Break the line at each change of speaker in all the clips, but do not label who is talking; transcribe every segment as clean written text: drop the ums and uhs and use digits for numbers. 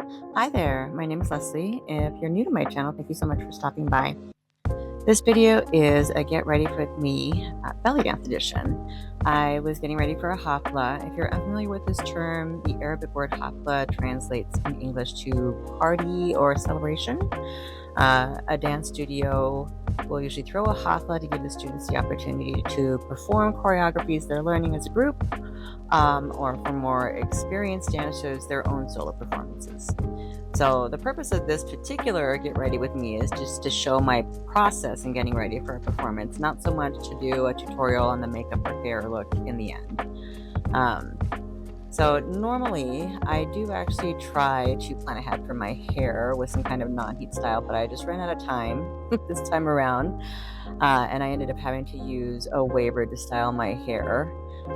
Hi there, my name is Leslie. If you're new to my channel, thank you so much for stopping by. This video is a Get Ready with Me Bellydance edition. I was getting ready for a hafla. If you're unfamiliar with this term, the Arabic word hafla translates in English to party or celebration. A dance studio will usually throw a hafla to give the students the opportunity to perform choreographies they're learning as a group, or for more experienced dancers, their own solo performances. So the purpose of this particular Get Ready With Me is just to show my process in getting ready for a performance, not so much to do a tutorial on the makeup or hair look in the end. So normally I do actually try to plan ahead for my hair with some kind of non-heat style, but I just ran out of time this time around, and I ended up having to use a waver to style my hair.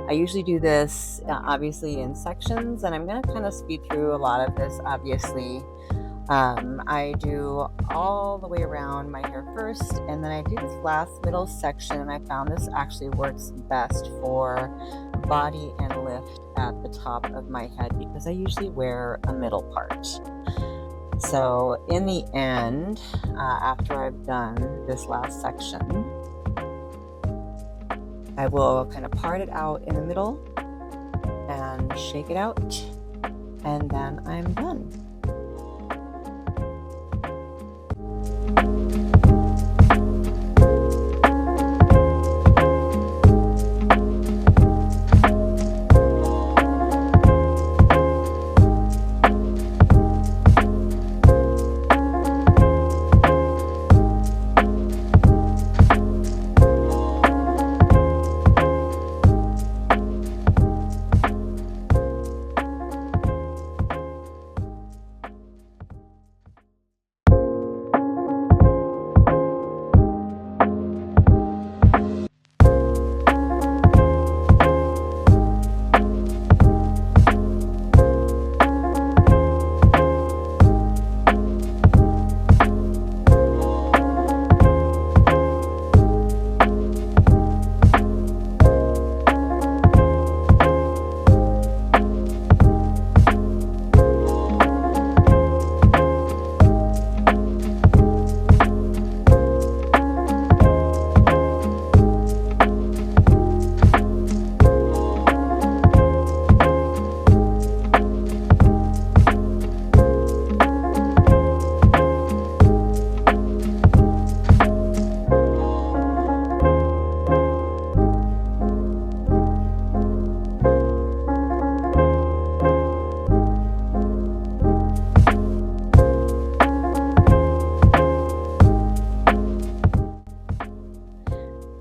I usually do this obviously in sections, and I'm going to kind of speed through a lot of this. Obviously, I do all the way around my hair first, and then I do this last middle section, and I found this actually works best for body and lift at the top of my head because I usually wear a middle part. So in the end, after I've done this last section, I will kind of part it out in the middle and shake it out, and then I'm done.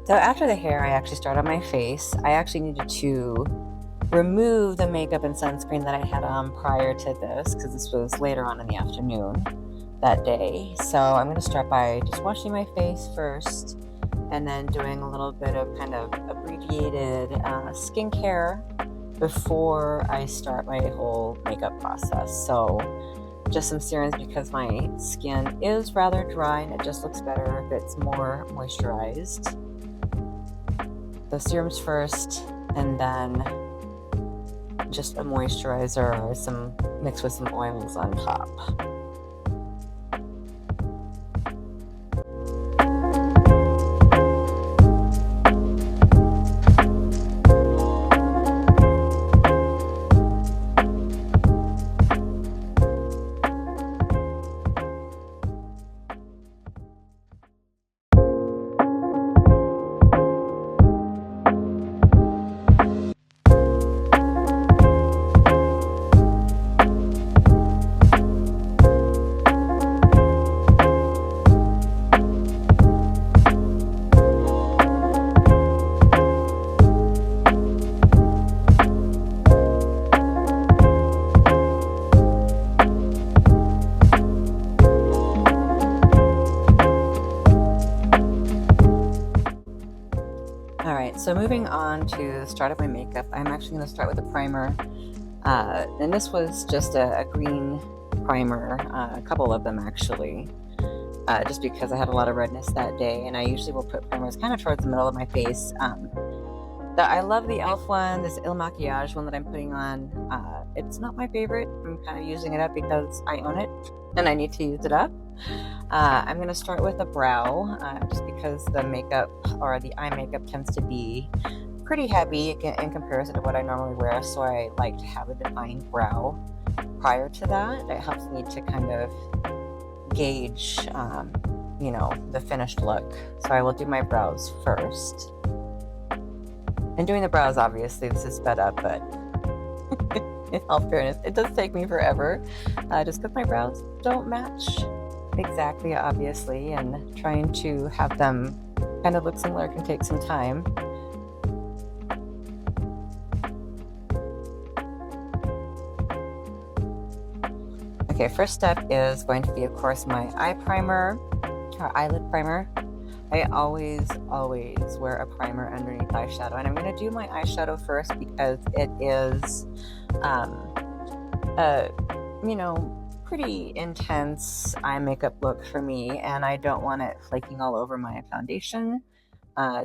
So after the hair, I actually start on my face. I actually needed to remove the makeup and sunscreen that I had on prior to this because this was later on in the afternoon that day. So I'm going to start by just washing my face first and then doing a little bit of kind of abbreviated skincare before I start my whole makeup process. So just some serums because my skin is rather dry and it just looks better if it's more moisturized. The serums first, and then just a moisturizer or some mixed with some oils on top. So moving on to the start of my makeup, I'm actually going to start with a primer. And this was just a green primer, a couple of them actually, just because I had a lot of redness that day. And I usually will put primers kind of towards the middle of my face. I love the e.l.f. one, this Il Makiage one that I'm putting on. It's not my favorite. I'm kind of using it up because I own it and I need to use it up. I'm going to start with a brow, just because the makeup or the eye makeup tends to be pretty heavy in comparison to what I normally wear, so I like to have a defined brow prior to that. It helps me to kind of gauge, the finished look. So I will do my brows first. And doing the brows, obviously, this is sped up, but in all fairness, it does take me forever, just because my brows don't match exactly, obviously, and trying to have them kind of look similar can take some time. Okay, first step is going to be, of course, my eye primer, or eyelid primer. I always wear a primer underneath eyeshadow, and I'm going to do my eyeshadow first because it is, pretty intense eye makeup look for me, and I don't want it flaking all over my foundation.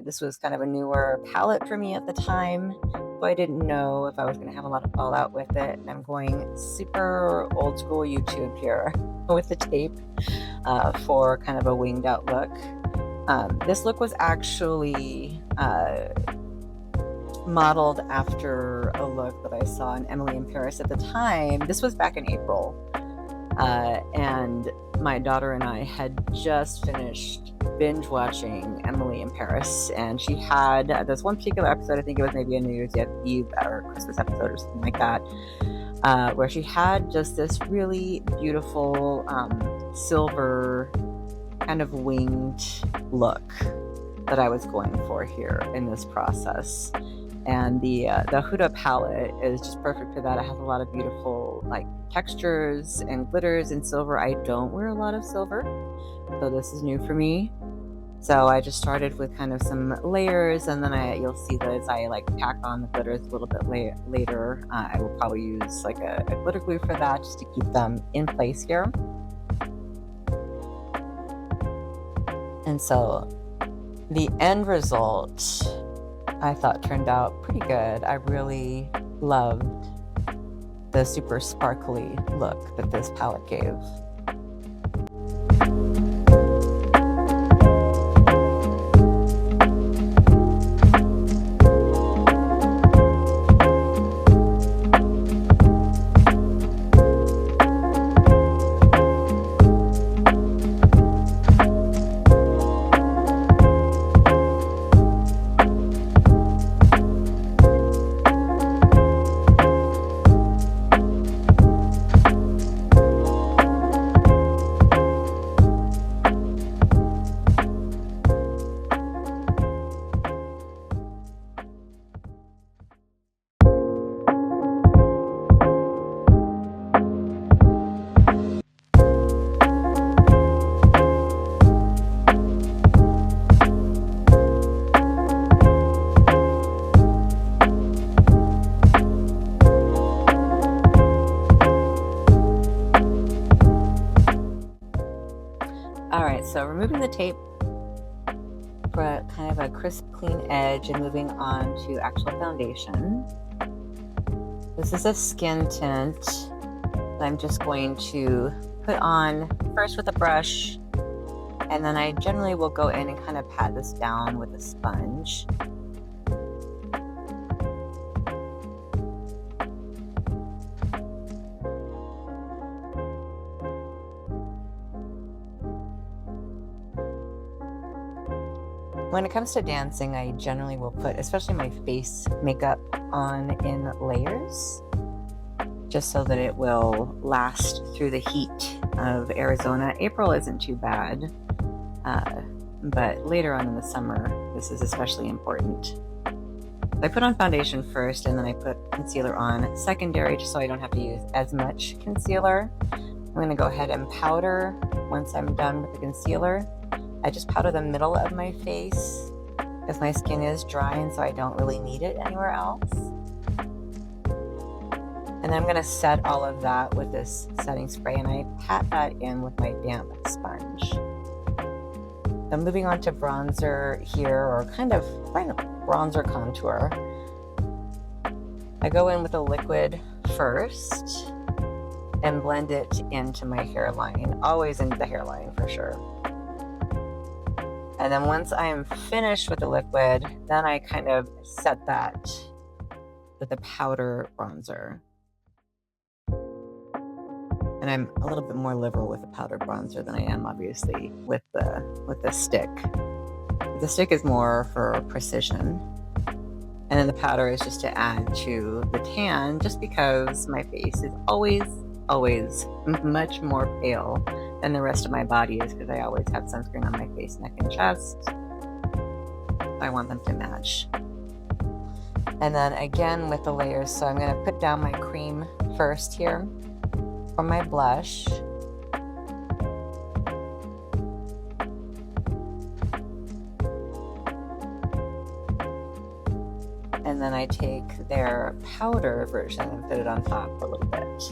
This was kind of a newer palette for me at the time, so I didn't know if I was going to have a lot of fallout with it. And I'm going super old school YouTube here with the tape for kind of a winged out look. This look was actually modeled after a look that I saw in Emily in Paris at the time. This was back in April, and my daughter and I had just finished binge watching Emily in Paris, and she had this one particular episode, I think it was maybe a New Year's Eve or Christmas episode or something like that, where she had just this really beautiful silver kind of winged look that I was going for here in this process. And the Huda palette is just perfect for that. It has a lot of beautiful textures and glitters and silver. I don't wear a lot of silver, so this is new for me. So I just started with kind of some layers, and then you'll see that as I pack on the glitters a little bit later, I will probably use a glitter glue for that, just to keep them in place here. And so the end result, I thought, turned out pretty good. I really loved the super sparkly look that this palette gave. Alright, so removing the tape for kind of a crisp, clean edge and moving on to actual foundation. This is a skin tint that I'm just going to put on first with a brush, and then I generally will go in and kind of pat this down with a sponge. When it comes to dancing, I generally will put, especially my face makeup, on in layers, just so that it will last through the heat of Arizona. April isn't too bad, but later on in the summer, this is especially important. I put on foundation first, and then I put concealer on secondary, just so I don't have to use as much concealer. I'm going to go ahead and powder once I'm done with the concealer. I just powder the middle of my face because my skin is dry, and so I don't really need it anywhere else. And then I'm going to set all of that with this setting spray, and I pat that in with my damp sponge. I'm moving on to bronzer here, or kind of bronzer contour. I go in with a liquid first and blend it into my hairline, always into the hairline for sure. And then once I am finished with the liquid, then I kind of set that with a powder bronzer. And I'm a little bit more liberal with the powder bronzer than I am, obviously, with the stick. The stick is more for precision, and then the powder is just to add to the tan, just because my face is always much more pale than the rest of my body is, because I always have sunscreen on my face, neck, and chest. I want them to match. And then again with the layers, so I'm going to put down my cream first here for my blush. And then I take their powder version and put it on top a little bit.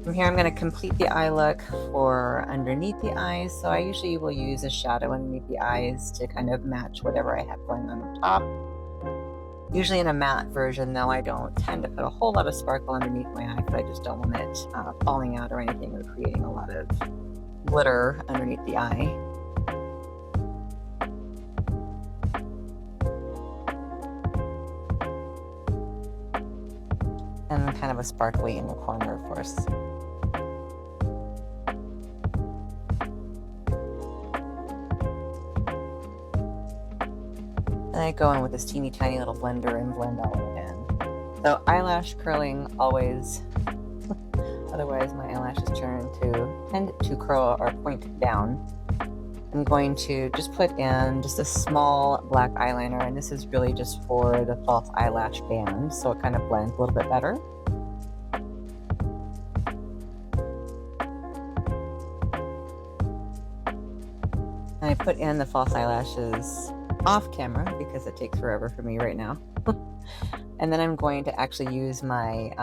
From here I'm going to complete the eye look for underneath the eyes. So I usually will use a shadow underneath the eyes to kind of match whatever I have going on the top. Usually in a matte version, though, I don't tend to put a whole lot of sparkle underneath my eye, because I just don't want it falling out or anything, or creating a lot of glitter underneath the eye. And kind of a sparkly in the corner, of course. And I go in with this teeny tiny little blender and blend all of it in. So eyelash curling always, otherwise my eyelashes tend to curl or point down. I'm going to just put in just a small black eyeliner, and this is really just for the false eyelash band, so it kind of blends a little bit better. And I put in the false eyelashes off camera because it takes forever for me right now. And then I'm going to actually use my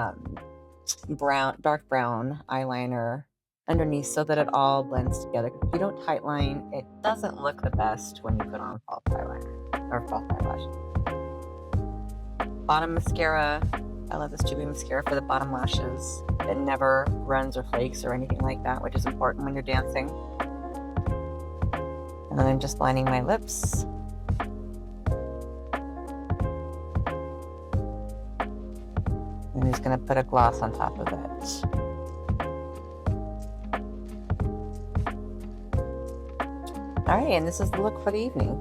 dark brown eyeliner underneath so that it all blends together. If you don't tightline, it doesn't look the best when you put on false eyeliner or false eyelash. Bottom mascara. I love this tubing mascara for the bottom lashes. It never runs or flakes or anything like that, which is important when you're dancing. And then I'm just lining my lips. I'm just going to put a gloss on top of it. Alright, and this is the look for the evening.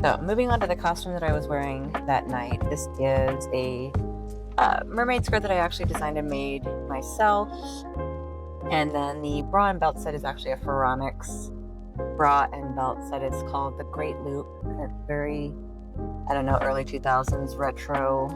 So, moving on to the costume that I was wearing that night. This is a mermaid skirt that I actually designed and made myself. And then the bra and belt set is actually a Pharonics bra and belt set. It's called the Great Loop. It's very, I don't know, early 2000s retro